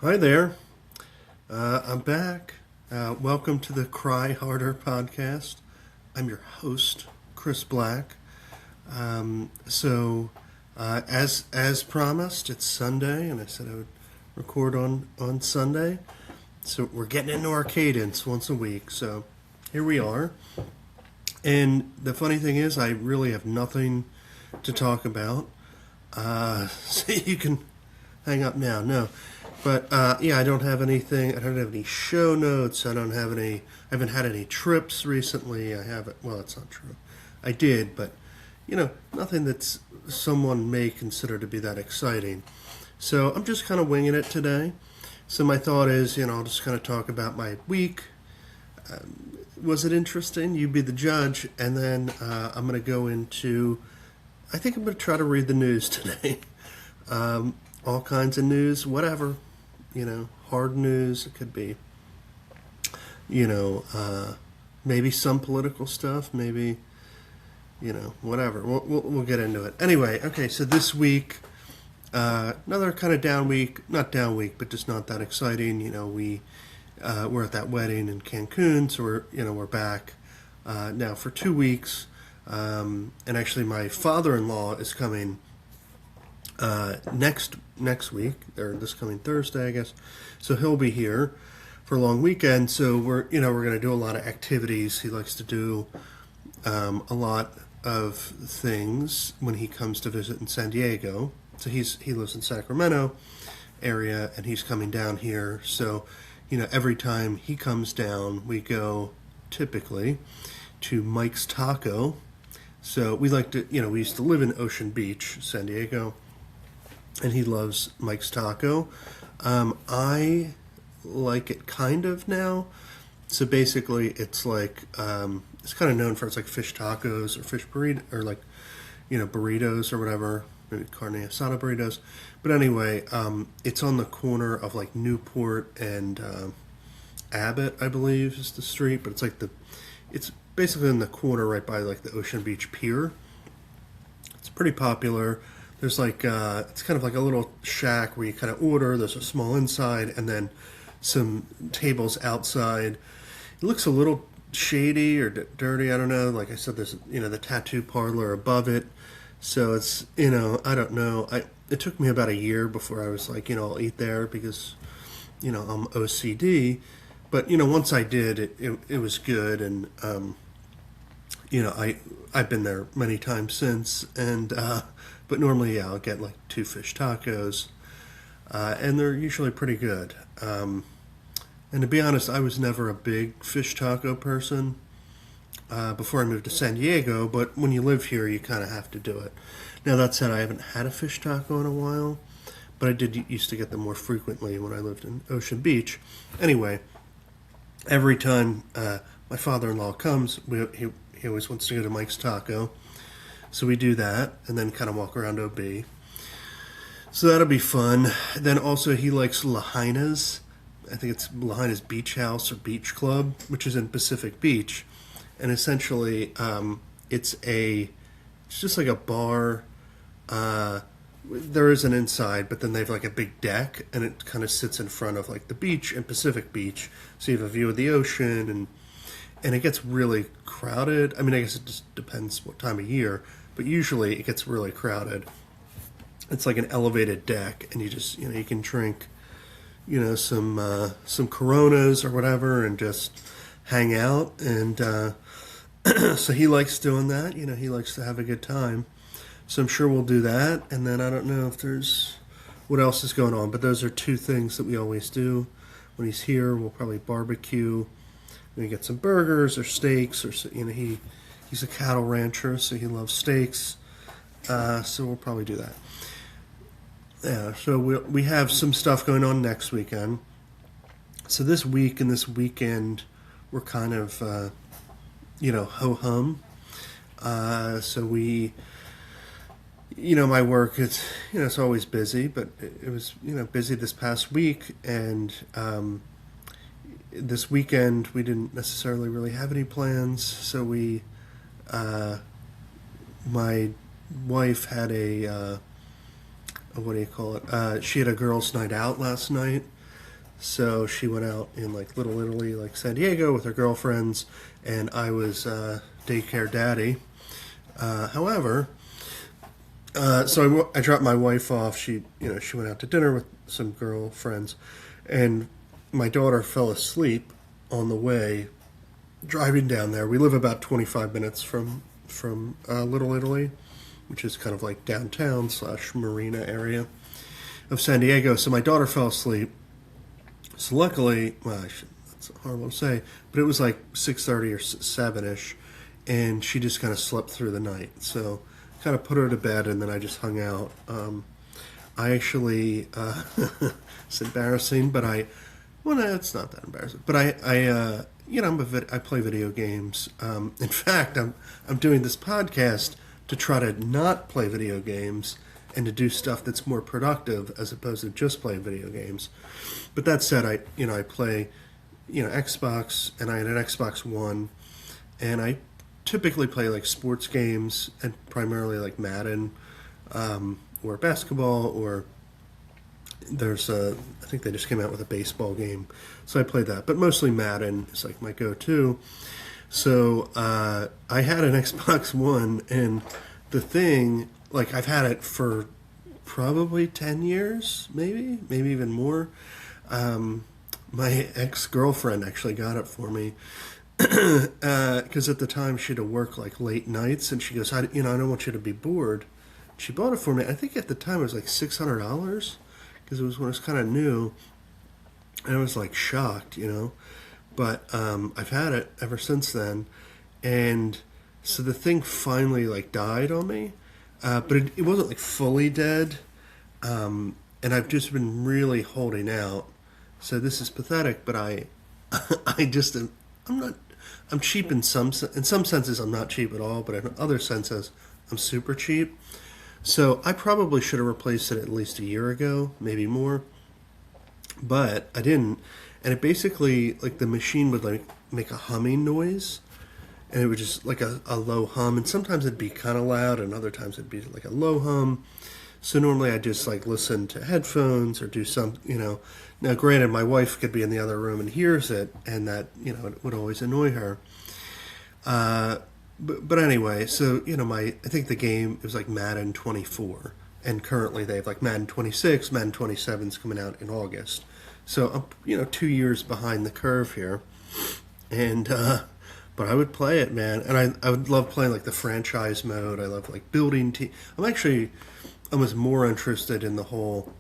Hi there. I'm back. Welcome to the Cry Harder podcast. I'm your host, Chris Black. As promised, it's Sunday, and I said I would record on Sunday. So we're getting into our cadence once a week. So here we are. And the funny thing is, I really have nothing to talk about. So you can hang up now. No. But I don't have anything. I don't have any show notes. I haven't had any trips recently. I haven't. Well, that's not true. I did, but nothing that's someone may consider to be that exciting. So I'm just kind of winging it today. So my thought is, I'll just kind of talk about my week. Was it interesting? You be the judge, and then I'm going to go into. I think I'm going to try to read the news today. All kinds of news, whatever. Hard news. It could be, maybe some political stuff, maybe, whatever. We'll get into it. Anyway, okay, so this week, another kind of down week, not down week, but just not that exciting. We're at that wedding in Cancun, so we're back now for 2 weeks. And actually my father-in-law is coming next week, or this coming Thursday, I guess. So he'll be here for a long weekend. So we're going to do a lot of activities. He likes to do a lot of things when he comes to visit in San Diego. So he lives in Sacramento area, and he's coming down here. So every time he comes down, we go typically to Mike's Taco. So we like to, we used to live in Ocean Beach, San Diego, and he loves Mike's Taco. I like it kind of now. So basically, it's like it's kind of known for its like fish tacos or fish burrito or like burritos or whatever, maybe carne asada burritos. But anyway, it's on the corner of like Newport and Abbott, I believe, is the street. But it's basically in the corner right by like the Ocean Beach Pier. It's pretty popular. There's like, it's kind of like a little shack where you kind of order. There's a small inside and then some tables outside. It looks a little shady or dirty. I don't know. Like I said, there's, the tattoo parlor above it. So it's, I don't know. It took me about a year before I was like, I'll eat there because, I'm OCD. But, once I did, it was good. And, I've been there many times since. And, but normally, I'll get like 2 fish tacos, and they're usually pretty good. And to be honest, I was never a big fish taco person before I moved to San Diego, but when you live here, you kind of have to do it. Now, that said, I haven't had a fish taco in a while, but I did used to get them more frequently when I lived in Ocean Beach. Anyway, every time my father-in-law comes, he always wants to go to Mike's Taco. So we do that, and then kind of walk around OB. So that'll be fun. Then also he likes Lahaina's. I think it's Lahaina's Beach House or Beach Club, which is in Pacific Beach. And essentially, it's just like a bar. There is an inside, but then they have like a big deck, and it kind of sits in front of like the beach and Pacific Beach. So you have a view of the ocean, and it gets really crowded. I mean, I guess it just depends what time of year, but usually it gets really crowded. It's like an elevated deck, and you just, you can drink, some Coronas or whatever, and just hang out. And so he likes doing that. He likes to have a good time. So I'm sure we'll do that. And then I don't know if there's what else is going on, but those are 2 things that we always do when he's here. We'll probably barbecue. We get some burgers or steaks, or he's a cattle rancher, so he loves steaks. So we'll probably do that. Yeah. So we have some stuff going on next weekend. So this week and this weekend, we're kind of ho hum. So we, my work it's always busy, but it was busy this past week, and this weekend we didn't necessarily really have any plans. So we, my wife had a what do you call it? She had a girls' night out last night, So she went out in like Little Italy, like San Diego, with her girlfriends, and I was daycare daddy. However, so I dropped my wife off. She went out to dinner with some girlfriends, and my daughter fell asleep on the way driving down there. We live about 25 minutes from Little Italy, which is kind of like downtown / marina area of San Diego. So my daughter fell asleep. So luckily, that's horrible to say, but it was like 6:30 or 7ish, and she just kind of slept through the night. So kind of put her to bed, and then I just hung out. I actually, it's embarrassing, but no, it's not that embarrassing. But I play video games. In fact, I'm doing this podcast to try to not play video games and to do stuff that's more productive as opposed to just playing video games. But that said, I play, Xbox, and I had an Xbox One, and I typically play like sports games and primarily like Madden, or basketball, or I think they just came out with a baseball game, so I played that. But mostly Madden is like my go-to. So I had an Xbox One, and the thing, like, I've had it for probably 10 years, maybe even more. My ex-girlfriend actually got it for me because at the time she had to work like late nights, and she goes, I don't want you to be bored. She bought it for me. I think at the time it was like $600 because it was when it was kind of new, and I was like shocked, But I've had it ever since then, and so the thing finally like died on me, but it wasn't like fully dead, and I've just been really holding out. So this is pathetic, but I'm cheap in some senses. I'm not cheap at all, but in other senses, I'm super cheap. So I probably should have replaced it at least a year ago, maybe more, but I didn't. And it basically, like, the machine would like make a humming noise, and it would just like a low hum, and sometimes it'd be kind of loud, and other times it'd be like a low hum. So normally I just like listen to headphones or do some, Now, granted, my wife could be in the other room and hears it, and that, it would always annoy her. But anyway, so, I think the game, it was like Madden 24, and currently they have like Madden 26, Madden 27's coming out in August. So I'm, 2 years behind the curve here, and but I would play it, man, and I would love playing like the franchise mode. I love like building team. I was more interested in the whole,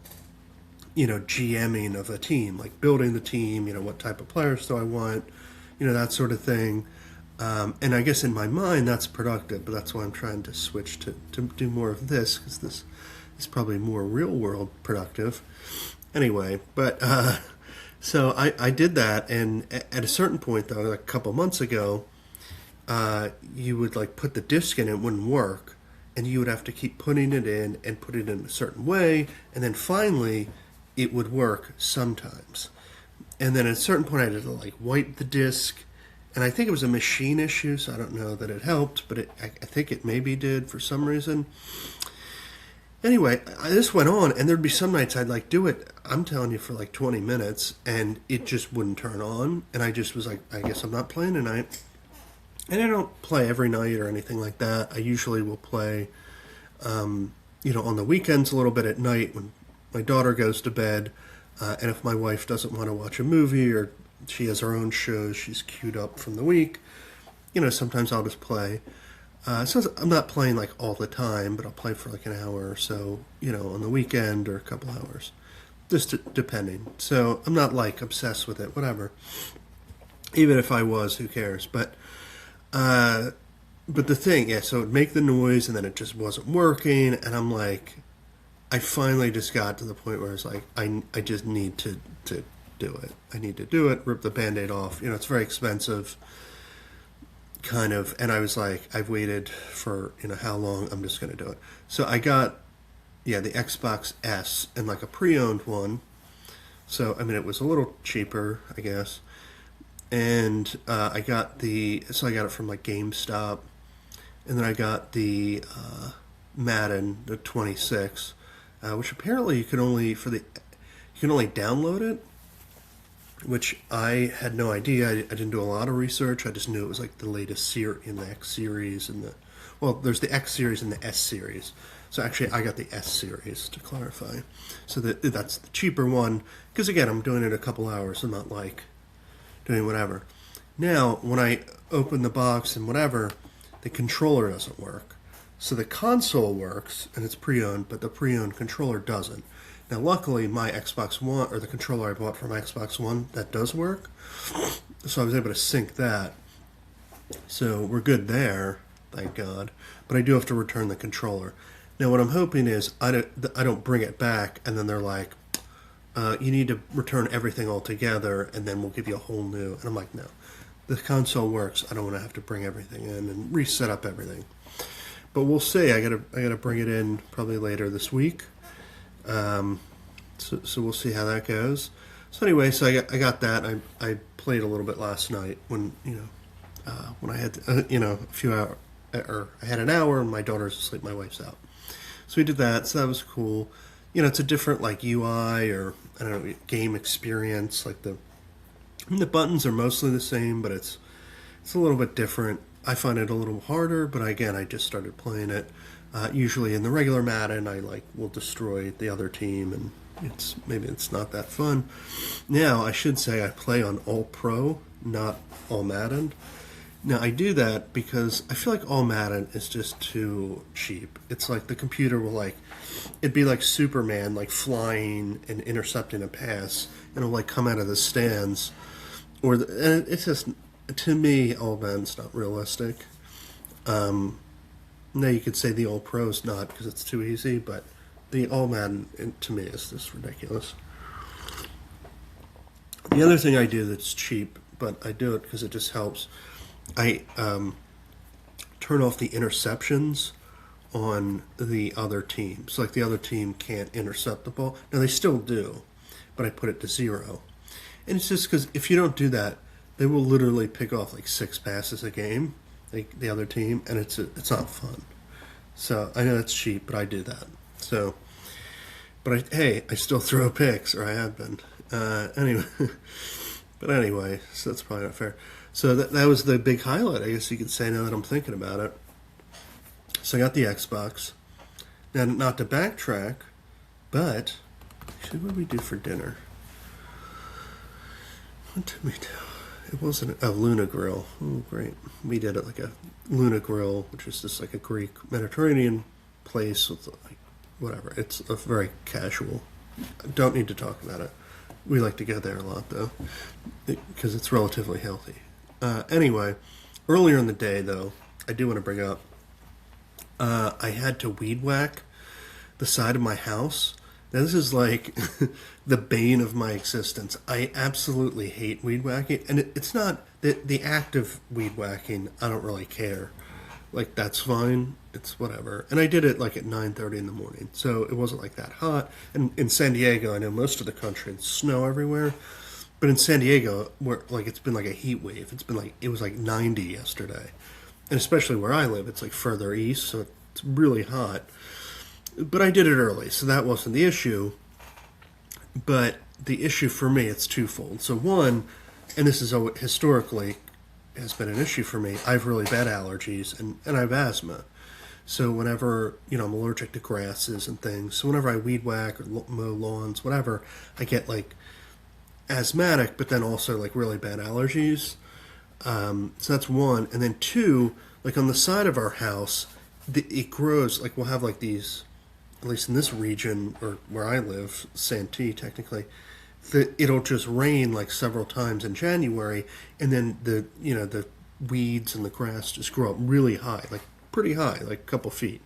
GMing of a team, like building the team. What type of players do I want, that sort of thing. And I guess in my mind that's productive, but that's why I'm trying to switch to do more of this, because this is probably more real world productive. Anyway, but so I did that, and at a certain point, though, like a couple months ago, you would like put the disc in, it wouldn't work, and you would have to keep putting it in and put it in a certain way, and then finally it would work sometimes. And then at a certain point I had to like wipe the disc, and I think it was a machine issue, so I don't know that it helped, but I think it maybe did for some reason. Anyway, this went on, and there'd be some nights I'd like do it, I'm telling you, for like 20 minutes, and it just wouldn't turn on, and I just was like, I guess I'm not playing tonight. And I don't play every night or anything like that. I usually will play, on the weekends a little bit at night when my daughter goes to bed, and if my wife doesn't want to watch a movie or she has her own shows she's queued up from the week, sometimes I'll just play. So I'm not playing like all the time, but I'll play for like an hour or so, on the weekend, or a couple hours, just depending. So I'm not like obsessed with it, whatever. Even if I was, who cares? But the thing, so it'd make the noise, and then it just wasn't working, and I'm like, I finally just got to the point where it's like, I just need to do it. I need to do it, rip the Band-Aid off. It's very expensive. Kind of, and I was like, I've waited for how long, I'm just going to do it. So I got the Xbox S, and like a pre-owned one, so it was a little cheaper, I guess, and I got it from like GameStop, and then I got the Madden, the 26, which apparently you can only download it, which I had no idea. I didn't do a lot of research. I just knew it was like the latest in the X series and there's the X series and the S series. So actually, I got the S series to clarify. So that's the cheaper one because again, I'm doing it a couple hours. I'm not like doing whatever. Now, when I open the box and whatever, the controller doesn't work. So the console works and it's pre-owned, but the pre-owned controller doesn't. Now, luckily, my Xbox One, or the controller I bought for my Xbox One, that does work. So I was able to sync that. So we're good there, thank God. But I do have to return the controller. Now, what I'm hoping is I don't bring it back, and then they're like, you need to return everything all together, and then we'll give you a whole new. And I'm like, no. The console works. I don't want to have to bring everything in and reset up everything. But we'll see. I gotta bring it in probably later this week. So we'll see how that goes. So anyway, so I got that. I played a little bit last night when I had a few hours, or I had an hour and my daughter's asleep, my wife's out. So we did that. So that was cool. It's a different like UI or I don't know game experience. Like the buttons are mostly the same, but it's a little bit different. I find it a little harder, but again, I just started playing it. Usually in the regular Madden, I will destroy the other team, and maybe it's not that fun. Now, I should say I play on All Pro, not All Madden. Now, I do that because I feel like All Madden is just too cheap. It's like the computer will it'd be like Superman, flying and intercepting a pass, and it'll come out of the stands, and it's just, to me, All Madden's not realistic. Now you could say the All Pro's not because it's too easy, but the All Madden, to me, is just ridiculous. The other thing I do that's cheap, but I do it because it just helps, I turn off the interceptions on the other team. So the other team can't intercept the ball. Now they still do, but I put it to 0. And it's just because if you don't do that, they will literally pick off 6 passes a game, the other team, and it's not fun. So I know it's cheap, but I do that. So, but I still throw picks, or I have been. Anyway, so that's probably not fair. So that was the big highlight, I guess you could say, now that I'm thinking about it. So I got the Xbox. Now, not to backtrack, but actually, what did we do for dinner? What did we do? It wasn't a Luna Grill. Oh, great. We did it like a Luna Grill, which is just like a Greek Mediterranean place with whatever. It's a very casual. Don't need to talk about it. We like to go there a lot, though, because it's relatively healthy. Anyway, earlier in the day, though, I do want to bring up, I had to weed whack the side of my house. Now, this is the bane of my existence. I absolutely hate weed whacking. And it's not the act of weed whacking, I don't really care. That's fine. It's whatever. And I did it at 9:30 in the morning. So it wasn't that hot. And in San Diego, I know most of the country, it's snow everywhere. But in San Diego, where it's been a heat wave. It's been it was 90 yesterday. And especially where I live, it's further east. So it's really hot. But I did it early, so that wasn't the issue. But the issue for me, it's twofold. So one, and this is historically has been an issue for me, I have really bad allergies, and I have asthma. So whenever, I'm allergic to grasses and things, so whenever I weed whack or mow lawns, whatever, I get asthmatic, but then also really bad allergies. So that's one. And then two, on the side of our house, it grows, we'll have these, at least in this region, or where I live, Santee technically, it'll just rain several times in January, and then the weeds and the grass just grow up really high, pretty high, a couple feet.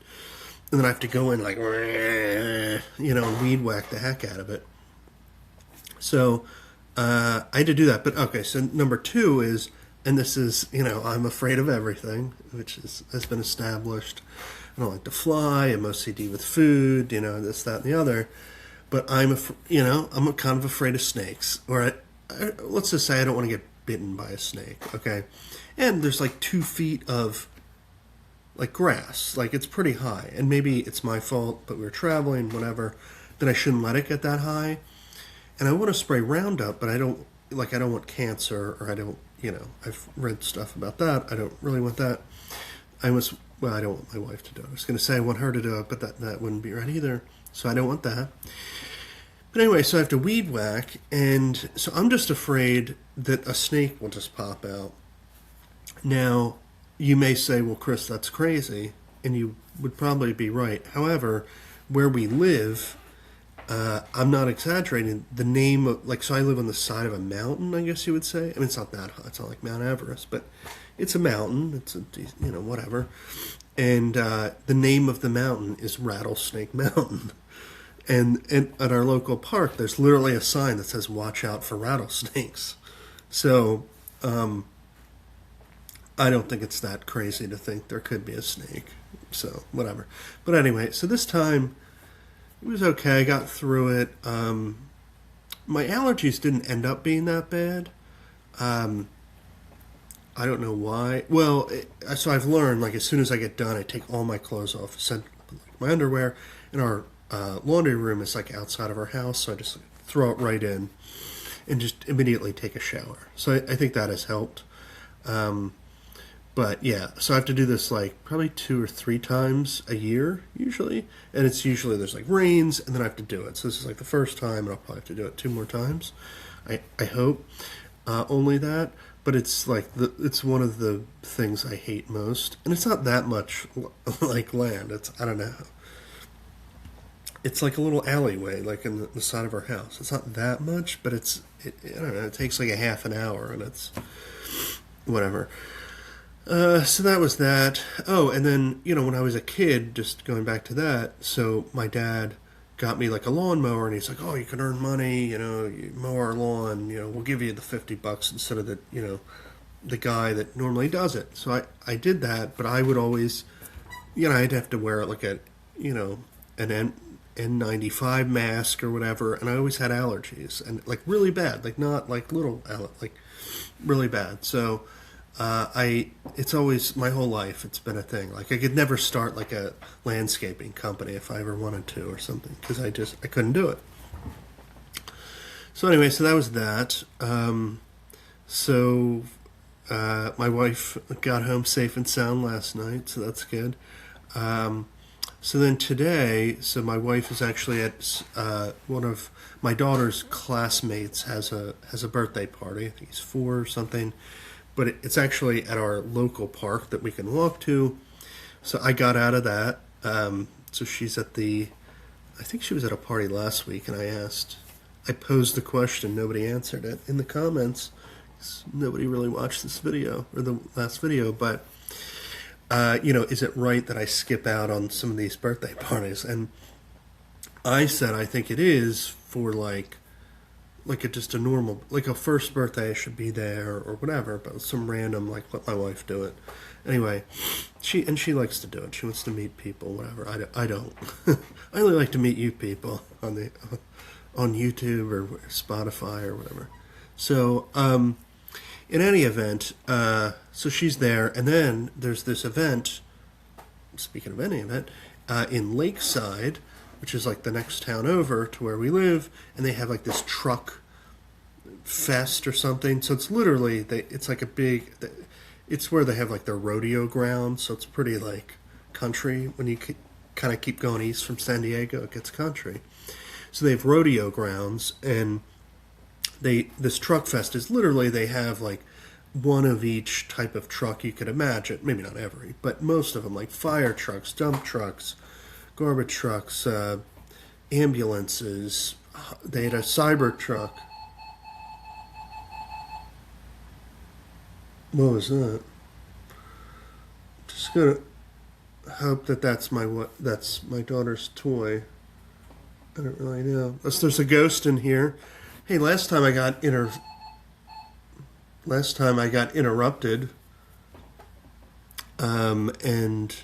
And then I have to go in and weed whack the heck out of it. So I had to do that. But okay, so number two is, and this is, I'm afraid of everything, which has been established. I don't like to fly. I'm OCD with food, this, that, and the other. But I'm kind of afraid of snakes. Or let's just say I don't want to get bitten by a snake, okay? And there's 2 feet of grass. It's pretty high. And maybe it's my fault, but we were traveling, whatever, that I shouldn't let it get that high. And I want to spray Roundup, but I don't, like I don't want cancer, or I don't, I've read stuff about that. I don't really want that. I don't want my wife to do it. I was going to say I want her to do it, but that wouldn't be right either. So I don't want that. But anyway, so I have to weed whack, and so I'm just afraid that a snake will just pop out. Now, you may say, well, Chris, that's crazy, and you would probably be right. However, where we live, I'm not exaggerating, the name of, so I live on the side of a mountain, I guess you would say. I mean, it's not that high, it's not like Mount Everest, but it's a mountain, it's whatever. And the name of the mountain is Rattlesnake Mountain. And at our local park, there's literally a sign that says, watch out for rattlesnakes. So, I don't think it's that crazy to think there could be a snake. So, whatever. But anyway, so this time, it was okay. I got through it. My allergies didn't end up being that bad. I don't know why. Well, so I've learned, as soon as I get done, I take all my clothes off, my underwear, and our laundry room is outside of our house, so I just throw it right in and just immediately take a shower. So I think that has helped. But yeah, so I have to do this probably 2 or 3 times a year usually, and it's usually there's rains, and then I have to do it. So this is the first time, and I'll probably have to do it 2 more times. I hope only that, but it's it's one of the things I hate most, and it's not that much like land. It's, I don't know. It's a little alleyway, in the side of our house. It's not that much, but I don't know, it takes a half an hour, and it's whatever. So that was that. Oh, and then, when I was a kid, just going back to that, so my dad got me a lawnmower, and he's like, oh, you can earn money, you mow our lawn, we'll give you the $50 instead of the guy that normally does it. So I did that, but I would always, I'd have to wear it an N95 mask or whatever, and I always had allergies, and really bad, not little, really bad. So it's always, my whole life, it's been a thing. I could never start a landscaping company if I ever wanted to or something, because I couldn't do it. So anyway, so that was that. My wife got home safe and sound last night, so that's good. So then today, my wife is actually at one of my daughter's classmates has a birthday party. I think he's 4 or something. But it's actually at our local park that we can walk to. So I got out of that. So she's I think she was at a party last week, and I posed the question, nobody answered it in the comments. Nobody really watched this video, or the last video, but, is it right that I skip out on some of these birthday parties? And I said I think it is for just a normal, a first birthday, I should be there or whatever, but some random, let my wife do it. Anyway, she likes to do it. She wants to meet people, whatever. I don't. I only like to meet you people on YouTube or Spotify or whatever. So, in any event, so she's there, and then there's this event, speaking of any event, in Lakeside, which is the next town over to where we live, and they have this truck fest or something. So it's literally, it's a big, it's where they have their rodeo ground, so it's pretty country. When you kind of keep going east from San Diego, it gets country. So they have rodeo grounds, and this truck fest is literally, they have one of each type of truck you could imagine. Maybe not every, but most of them, fire trucks, dump trucks, garbage trucks, ambulances. They had a cyber truck. What was that? Just gonna hope that's my daughter's toy. I don't really know. Unless there's a ghost in here. Hey, last time I got interrupted. And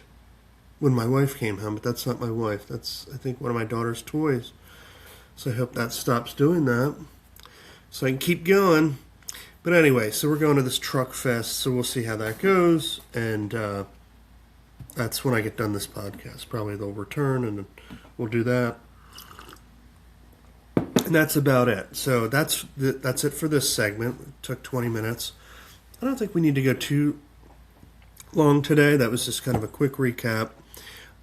when my wife came home, but that's not my wife. That's, I think, one of my daughter's toys. So I hope that stops doing that, so I can keep going. But anyway, so we're going to this truck fest, so we'll see how that goes. And that's when I get done this podcast. Probably they'll return, and we'll do that. And that's about it. So that's it for this segment. It took 20 minutes. I don't think we need to go too long today. That was just kind of a quick recap.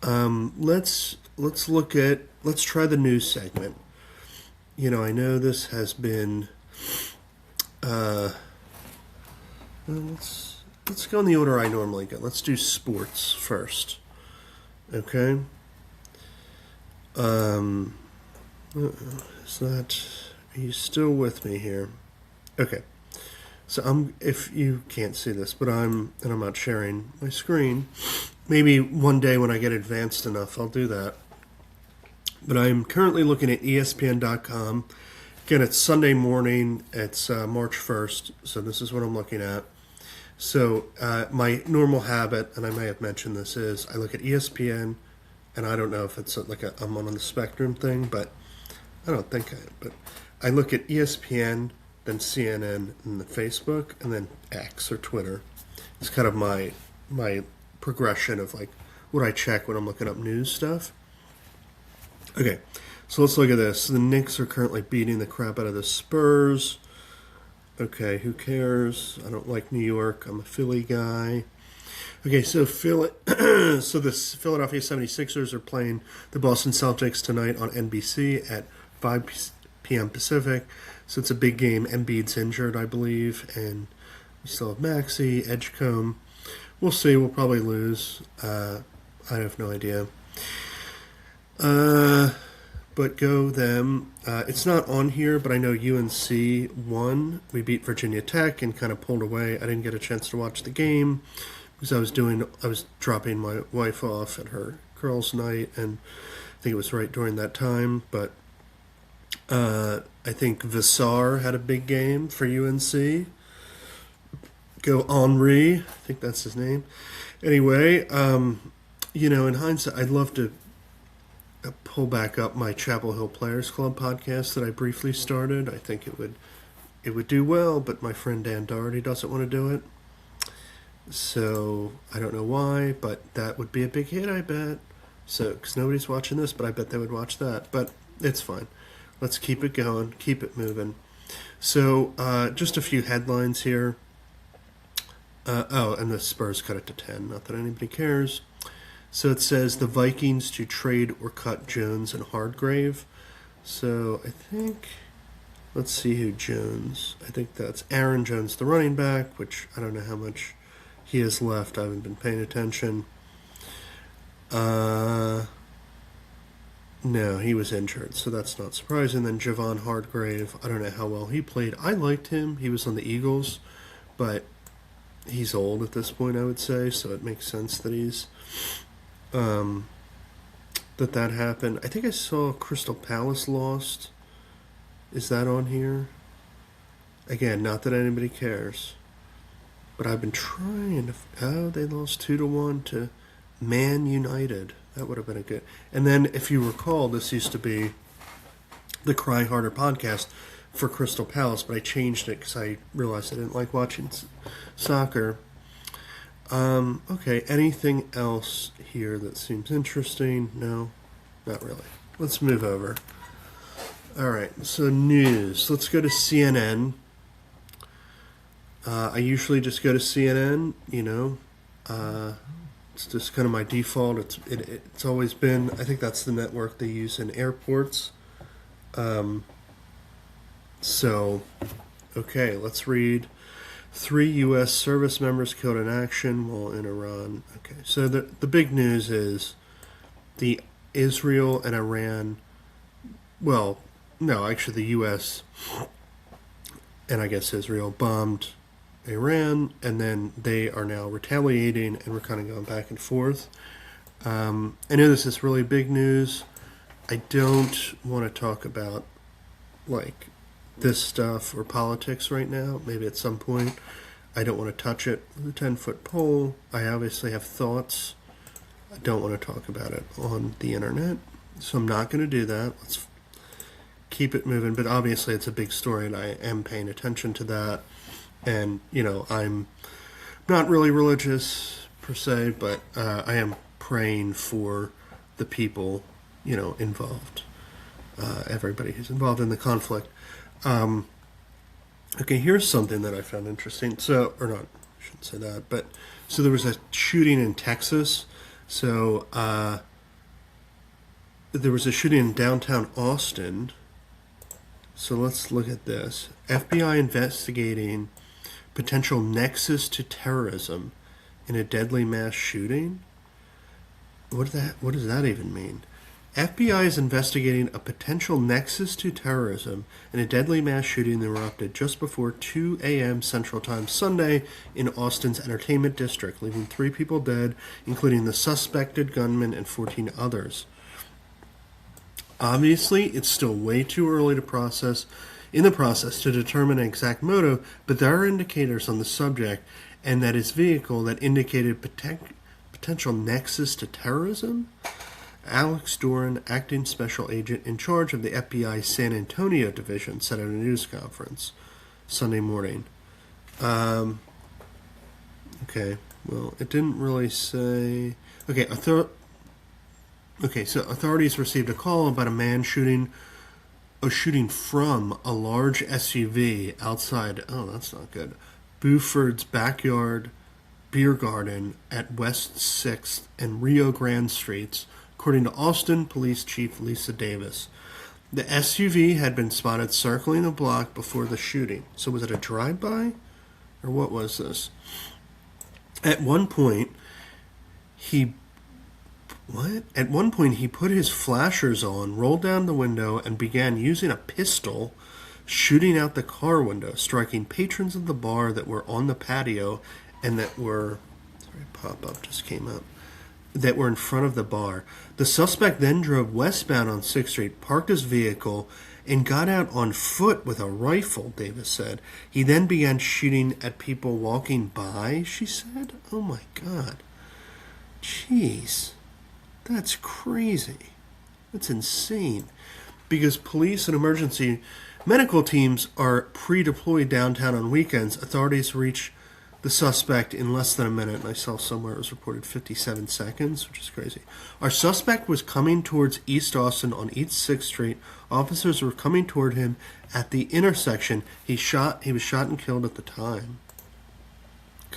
Let's try the news segment. I know this has been. Let's go in the order I normally go. Let's do sports first. Okay. Are you still with me here? Okay. So if you can't see this, but I'm not sharing my screen. Maybe one day when I get advanced enough, I'll do that. But I'm currently looking at ESPN.com. Again, it's Sunday morning. It's March 1st, so this is what I'm looking at. So my normal habit, and I may have mentioned this, is I look at ESPN, and I don't know if it's like I'm on the spectrum thing, but I don't think I am. But I look at ESPN, then CNN, and then Facebook, and then X or Twitter. It's kind of my progression of like what I check when I'm looking up news stuff. Okay, so let's look at this. The Knicks are currently beating the crap out of the Spurs. Okay, who cares? I don't like New York. I'm a Philly guy. Okay, so the Philadelphia 76ers are playing the Boston Celtics tonight on NBC at 5 p.m. Pacific. So it's a big game. Embiid's injured, I believe, and we still have Maxey, Edgecombe. We'll see. We'll probably lose. I have no idea. But go them. It's not on here, but I know UNC won. We beat Virginia Tech and kind of pulled away. I didn't get a chance to watch the game because I was dropping my wife off at her girls' night, and I think it was right during that time. But I think Vassar had a big game for UNC. Go Henri, I think that's his name. Anyway, in hindsight, I'd love to pull back up my Chapel Hill Players Club podcast that I briefly started. I think it would do well, but my friend Dan Doherty doesn't want to do it. So I don't know why, but that would be a big hit, I bet. So, because nobody's watching this, but I bet they would watch that. But it's fine. Let's keep it going, keep it moving. So, just a few headlines here. And the Spurs cut it to 10. Not that anybody cares. So it says the Vikings to trade or cut Jones and Hardgrave. So I think, let's see who Jones. I think that's Aaron Jones, the running back, which I don't know how much he has left. I haven't been paying attention. No, he was injured, so that's not surprising. Then Javon Hardgrave, I don't know how well he played. I liked him. He was on the Eagles, but he's old at this point, I would say, so it makes sense that he's that happened. I think I saw Crystal Palace lost. Is that on here? Again, not that anybody cares, but I've been trying to. They lost 2-1 to Man United. That would have been a good. And then, if you recall, this used to be the Cry Harder podcast for Crystal Palace, but I changed it because I realized I didn't like watching soccer. Okay, anything else here that seems interesting? No, not really. Let's move over. All right, so news. Let's go to CNN. I usually just go to CNN, it's just kind of my default. It's always been, I think that's the network they use in airports. So, okay, let's read. 3 U.S. service members killed in action while in Iran. Okay, so the big news is the Israel and Iran, well, no, actually the U.S. and I guess Israel bombed Iran, and then they are now retaliating, and we're kind of going back and forth. I know this is really big news. I don't want to talk about, like, this stuff or politics right now. Maybe at some point. I don't want to touch it with a 10-foot pole. I obviously have thoughts. I don't want to talk about it on the internet, so I'm not going to do that. Let's keep it moving. But obviously it's a big story, and I am paying attention to that. And, I'm not really religious per se, but I am praying for the people, involved. everybody who's involved in the conflict. Okay, here's something that I found interesting. So, or not, I shouldn't say that, but so there was a shooting in Texas. So there was a shooting in downtown Austin. So let's look at this. FBI investigating potential nexus to terrorism in a deadly mass shooting. What does that even mean? FBI is investigating a potential nexus to terrorism in a deadly mass shooting that erupted just before 2 a.m. Central Time Sunday in Austin's entertainment district, leaving 3 people dead, including the suspected gunman and 14 others. Obviously, it's still way too early to to determine an exact motive, but there are indicators on the subject and that his vehicle that indicated potential nexus to terrorism. Alex Doran, acting special agent in charge of the FBI San Antonio division, said at a news conference Sunday morning. Okay, well, it didn't really say. Okay, so authorities received a call about a man shooting from a large SUV outside. Oh, that's not good. Buford's backyard beer garden at West 6th and Rio Grande Streets, according to Austin Police Chief Lisa Davis. The SUV had been spotted circling the block before the shooting. So was it a drive-by? Or what was this? At one point, he put his flashers on, rolled down the window, and began using a pistol, shooting out the car window, striking patrons of the bar that were on the patio and that were... Sorry, pop-up just came up. That were in front of the bar. The suspect then drove westbound on 6th Street, parked his vehicle, and got out on foot with a rifle, Davis said. He then began shooting at people walking by, she said. Oh my God. Jeez. That's crazy. That's insane. Because police and emergency medical teams are pre-deployed downtown on weekends, authorities reach the suspect in less than a minute. And I saw somewhere it was reported 57 seconds, which is crazy. Our suspect was coming towards East Austin on East 6th Street. Officers were coming toward him at the intersection. He was shot and killed at the time.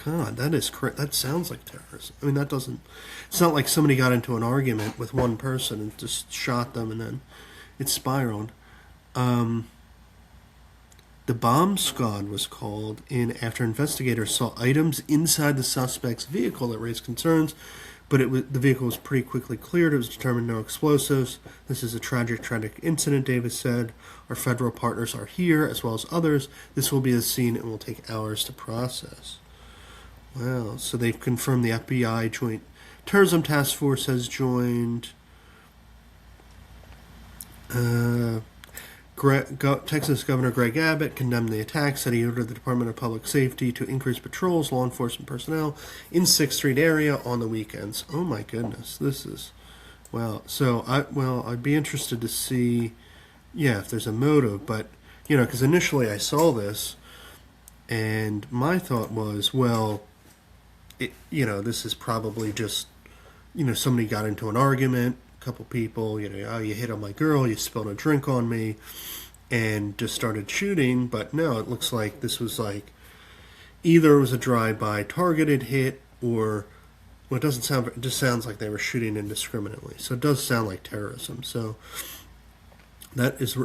God, that sounds like terrorism. I mean, it's not like somebody got into an argument with one person and just shot them and then it spiraled. The bomb squad was called in after investigators saw items inside the suspect's vehicle that raised concerns, but the vehicle was pretty quickly cleared. It was determined no explosives. This is a tragic incident, Davis said. Our federal partners are here, as well as others. This will be the scene and will take hours to process. Wow, so they've confirmed the FBI Joint Terrorism Task Force has joined. Texas Governor Greg Abbott condemned the attack, said he ordered the Department of Public Safety to increase patrols, law enforcement personnel in 6th Street area on the weekends. Oh my goodness, this is... Wow, so I'd be interested to see, if there's a motive, but, because initially I saw this, and my thought was, this is probably just, somebody got into an argument, a couple people, you hit on my girl, you spilled a drink on me, and just started shooting. But no, it looks like this was either it was a drive-by targeted hit, or, it just sounds like they were shooting indiscriminately. So it does sound like terrorism. So that is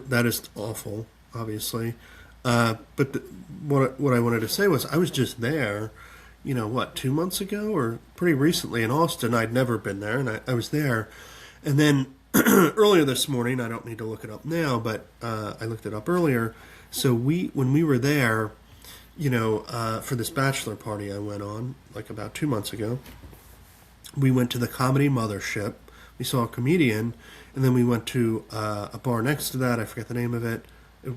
awful, obviously. But what I wanted to say was I was just there, 2 months ago or pretty recently in Austin. I'd never been there, and I was there. And then earlier this morning, I don't need to look it up now, but I looked it up earlier. So when we were there, for this bachelor party I went on, about 2 months ago, we went to the Comedy Mothership. We saw a comedian, and then we went to a bar next to that. I forget the name of it,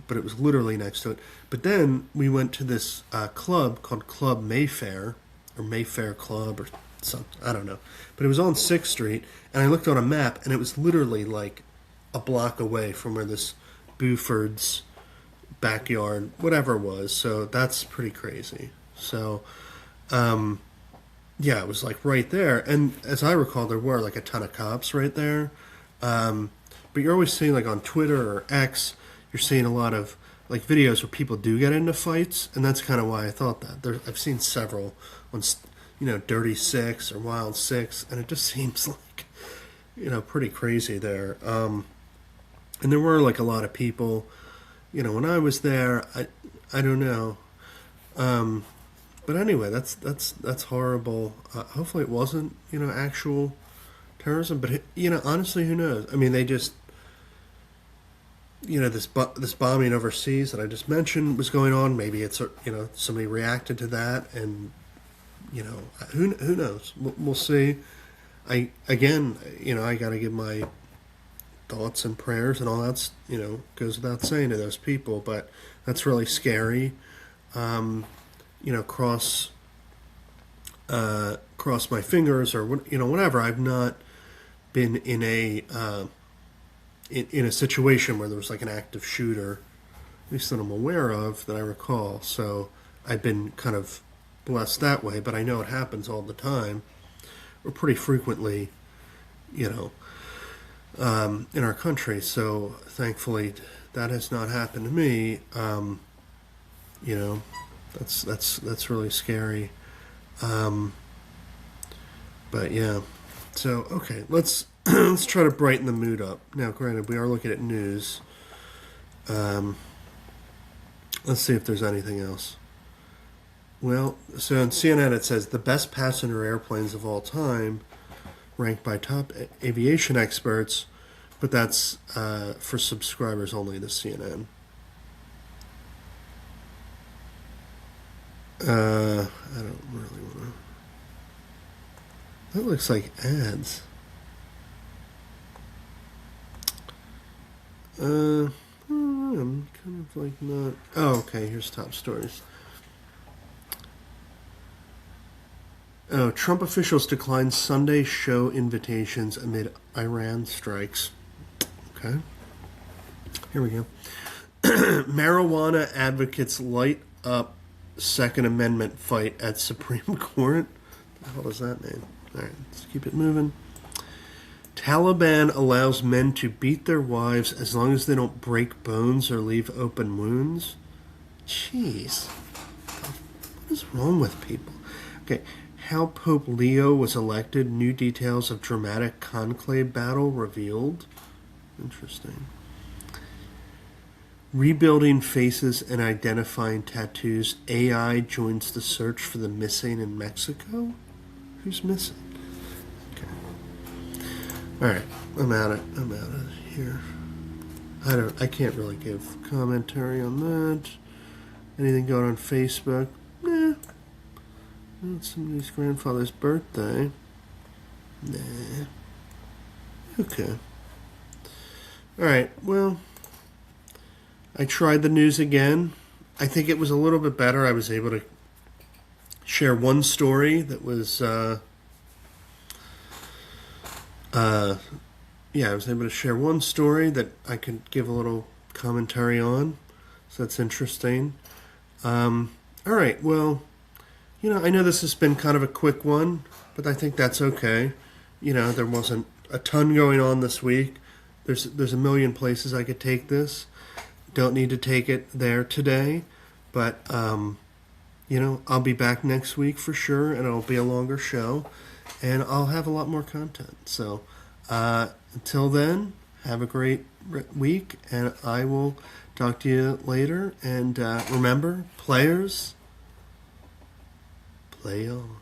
but it was literally next to it. But then we went to this club called Club Mayfair, or Mayfair Club, or something, I don't know. But it was on 6th Street, and I looked on a map, and it was literally a block away from where this Buford's backyard, whatever it was. So that's pretty crazy. So, it was right there. And as I recall, there were a ton of cops right there. But but you're always seeing, like, on Twitter or X, you're seeing a lot of, like, videos where people do get into fights, and that's kind of why I thought that. I've seen several on, Dirty Six or Wild Six, and it just seems like, pretty crazy there. And there were, like, a lot of people, when I was there. I don't know. But anyway, that's horrible. Hopefully it wasn't, actual terrorism, but, honestly, who knows? I mean, they just, this bombing overseas that I just mentioned was going on. Maybe it's, somebody reacted to that, and, who knows? We'll see. I got to give my thoughts and prayers and all that's, goes without saying to those people, but that's really scary. Cross my fingers or whatever. I've not been in a in a situation where there was like an active shooter, at least that I'm aware of, that I recall. So I've been kind of blessed that way, but I know it happens all the time, or pretty frequently, in our country. So thankfully, that has not happened to me. That's really scary. But yeah. So okay, let's let's try to brighten the mood up. Now, granted, we are looking at news. Let's see if there's anything else. Well, so on CNN it says the best passenger airplanes of all time, ranked by top aviation experts, but that's for subscribers only to CNN. I don't really want to. That looks like ads. I'm kind of like not. Oh, okay. Here's top stories. Oh, Trump officials declined Sunday show invitations amid Iran strikes. Okay. Here we go. Marijuana advocates light up Second Amendment fight at Supreme Court. What the hell does that mean? All right, let's keep it moving. Taliban allows men to beat their wives as long as they don't break bones or leave open wounds. Jeez. What is wrong with people? Okay. How Pope Leo was elected. New details of dramatic conclave battle revealed. Interesting. Rebuilding faces and identifying tattoos. AI joins the search for the missing in Mexico. Who's missing? Okay. All right. I'm out of here. I can't really give commentary on that. Anything going on Facebook? Nah. It's somebody's grandfather's birthday. Nah. Okay. Alright, well, I tried the news again. I think it was a little bit better. I was able to share one story that was, I was able to share one story that I could give a little commentary on. So that's interesting. Alright, well, I know this has been kind of a quick one, but I think that's okay. There wasn't a ton going on this week. There's a million places I could take this. Don't need to take it there today, but I'll be back next week for sure, and it'll be a longer show, and I'll have a lot more content. So until then, have a great week, and I will talk to you later. And remember, players, play on.